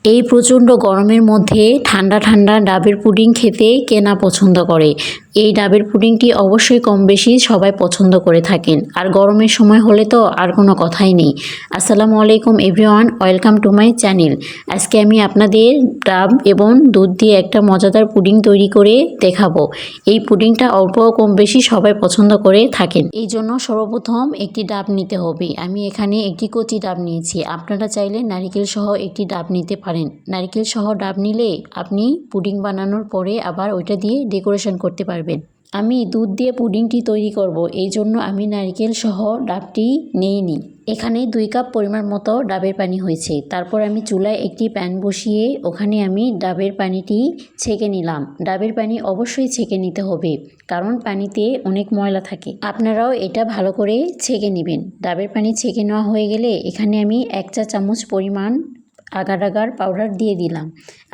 এই প্রচণ্ড গরমের মধ্যে ঠান্ডা ঠান্ডা ডাবের পুডিং খেতে কে না পছন্দ করে। এই ডাবের পুডিংটি অবশ্যই কম বেশি সবাই পছন্দ করে থাকেন, আর গরমের সময় হলে তো আর কোনো কথাই নেই। আসসালামু আলাইকুম everyone, welcome to my channel. আজকে আমি আপনাদের ডাব এবং দুধ দিয়ে একটা মজাদার পুডিং তৈরি করে দেখাবো। এই পুডিংটা অল্প কম বেশি সবাই পছন্দ করে থাকেন। এই জন্য সর্বপ্রথম একটি ডাব নিতে হবে। আমি এখানে একটি কচি ডাব নিয়েছি। আপনারা চাইলে নারিকেল সহ একটি ডাব নিতে পারেন। নারিকেল সহ ডাব নিলে আপনি পুডিং বানানোর পরে আবার ওইটা দিয়ে ডেকোরেশন করতে পারবেন। আমি দুধ দিয়ে পুডিংটি তৈরি করব, এই জন্য আমি নারিকেল সহ ডাবটি নিইনি। এখানে 2 কাপ পরিমাণ মতো ডাবের পানি হয়েছে। তারপর আমি চুলায় একটি প্যান বসিয়ে ওখানে আমি ডাবের পানিটি ছেঁকে নিলাম। ডাবের পানি অবশ্যই ছেঁকে নিতে হবে, কারণ পানিতে অনেক ময়লা থাকে। আপনারাও এটা ভালো করে ছেঁকে নেবেন। ডাবের পানি ছেঁকে নেওয়া হয়ে গেলে এখানে আমি 1 চা চামচ পরিমাণ আগার আগার পাউডার দিয়ে দিলাম।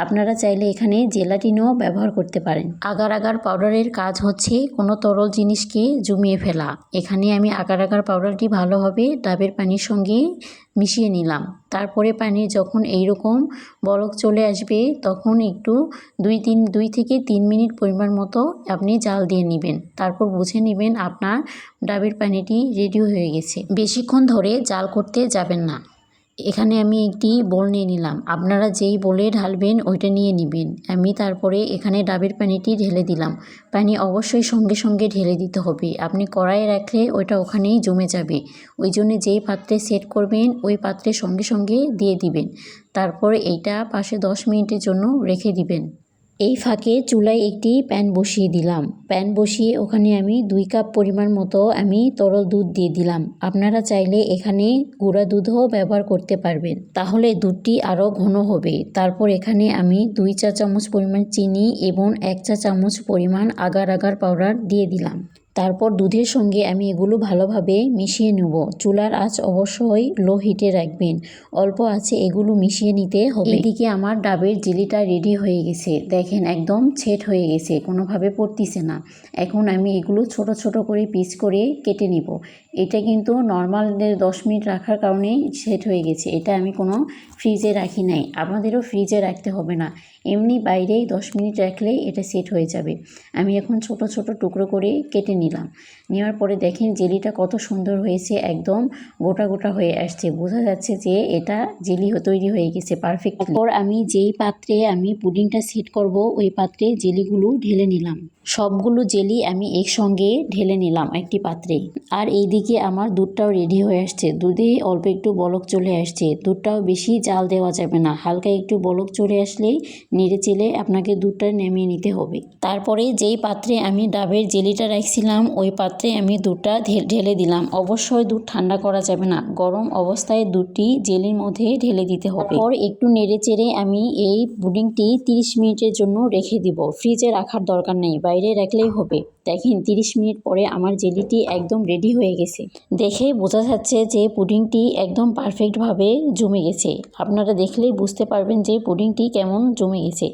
আপনারা চাইলে এখানে জেলাটিনও ব্যবহার করতে পারেন। আগার আগার পাউডারের কাজ হচ্ছে কোনো তরল জিনিসকে জমিয়ে ফেলা। এখানে আমি আগার আগার পাউডারটি ভালোভাবে ডাবের পানির সঙ্গে মিশিয়ে নিলাম। তারপরে পানির যখন এইরকম বলক চলে আসবে তখন একটু 2 থেকে 3 মিনিট পরিমাণ মতো আপনি জাল দিয়ে নেবেন। তারপর বুঝে নেবেন আপনার ডাবের পানিটি রেডি হয়ে গেছে। বেশিক্ষণ ধরে জাল করতে যাবেন না। এখানে আমি একটি বোল নিয়ে নিলাম। আপনারা যেই বোলে ঢালবেন ওইটা নিয়ে নেবেন। আমি তারপরে এখানে ডাবের পানিটি ঢেলে দিলাম। পানি অবশ্যই সঙ্গে সঙ্গে ঢেলে দিতে হবে। আপনি কড়াইয়ে রাখলে ওইটা ওখানেই জমে যাবে। ওই জন্য যেই পাত্রে সেট করবেন ওই পাত্রে সঙ্গে সঙ্গে দিয়ে দিবেন। তারপর এইটা পাশে 10 মিনিটের জন্য রেখে দিবেন। এই ফাঁকে চুলায় একটি প্যান বসিয়ে দিলাম। প্যান বসিয়ে ওখানে আমি 2 কাপ পরিমাণ মতো আমি তরল দুধ দিয়ে দিলাম। আপনারা চাইলে এখানে গুঁড়া দুধও ব্যবহার করতে পারবেন, তাহলে দুধটি আরও ঘন হবে। তারপর এখানে আমি 2 চা চামচ পরিমাণ চিনি এবং 1 চা চামচ পরিমাণ আগার আগার পাউডার দিয়ে দিলাম। তারপর দুধের সঙ্গে আমি এগুলো ভালোভাবে মিশিয়ে নেব। চুলার আঁচ অবশ্যই লো হিটে রাখবেন। অল্প আঁচে এগুলো মিশিয়ে নিতে হবে। এদিকে আমার ডাবের জেলিটা রেডি হয়ে গেছে। দেখেন একদম ছেট হয়ে গেছে, কোনোভাবে পড়তিছে না। এখন আমি এগুলো ছোট ছোট করে পিস করে কেটে নিব। এটা কিন্তু নর্মাল 10 মিনিট রাখার কারণে সেট হয়ে গেছে। এটা আমি কোনো ফ্রিজে রাখি নাই। আপনাদেরও ফ্রিজে রাখতে হবে না, এমনি বাইরেই 10 মিনিট রাখলেই এটা সেট হয়ে যাবে। আমি এখন ছোট ছোট টুকরো করে কেটে নিলাম। নেওয়ার পরে দেখেন জেলিটা কত সুন্দর হয়েছে, একদম গোটা গোটা হয়ে আসছে। বোঝা যাচ্ছে যে এটা জেলি তৈরি হয়ে গেছে পারফেক্ট। তারপর আমি যেই পাত্রে আমি পুডিংটা সেট করব ওই পাত্রে জেলিগুলো ঢেলে নিলাম। সবগুলো জেলি আমি একসঙ্গে ঢেলে নিলাম একটি পাত্রে। আর এইদিকে আমার দুধটাও রেডি হয়ে আসছে। দুধে অল্প একটু বলক চলে আসছে। দুধটাও বেশি জাল দেওয়া যাবে না, হালকা একটু বলক চলে আসলেই নেড়ে চেলে আপনাকে দুধটা নামিয়ে নিতে হবে। তারপরে যেই পাত্রে আমি ডাবের জেলিটা রাখছিলাম ওই পাত্রে আমি দুধটা ঢেলে দিলাম। অবশ্যই দুধ ঠান্ডা করা যাবে না, গরম অবস্থায় দুধটি জেলির মধ্যে ঢেলে দিতে হবে। তারপর একটু নেড়ে চেড়ে আমি এই পুডিংটি 30 মিনিটের জন্য রেখে দিব। ফ্রিজে রাখার দরকার নেই, বাইরে রাখলেই হবে। দেখেন 30 মিনিট পরে আমার জেলিটি একদম রেডি হয়ে গেছে। দেখে বোঝা যাচ্ছে যে পুডিংটি একদম পারফেক্টভাবে জমে গেছে। আপনারা দেখলেই বুঝতে পারবেন যে পুডিংটি কেমন জমে গেছে।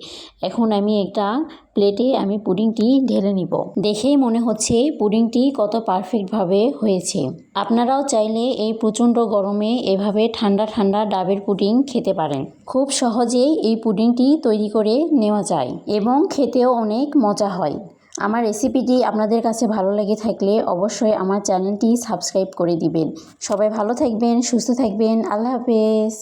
এখন আমি একটা প্লেটে আমি পুডিংটি ঢেলে নিব। দেখেই মনে হচ্ছে পুডিংটি কত পারফেক্টভাবে হয়েছে। আপনারাও চাইলে এই প্রচণ্ড গরমে এভাবে ঠান্ডা ঠান্ডা ডাবের পুডিং খেতে পারেন। খুব সহজেই এই পুডিংটি তৈরি করে নেওয়া যায় এবং খেতেও অনেক মজা হয়। আমার রেসিপিটি আপনাদের কাছে ভালো লেগে থাকলে অবশ্যই আমার চ্যানেলটি সাবস্ক্রাইব করে দিবেন। সবাই ভালো থাকবেন, সুস্থ থাকবেন। আল্লাহ হাফেজ।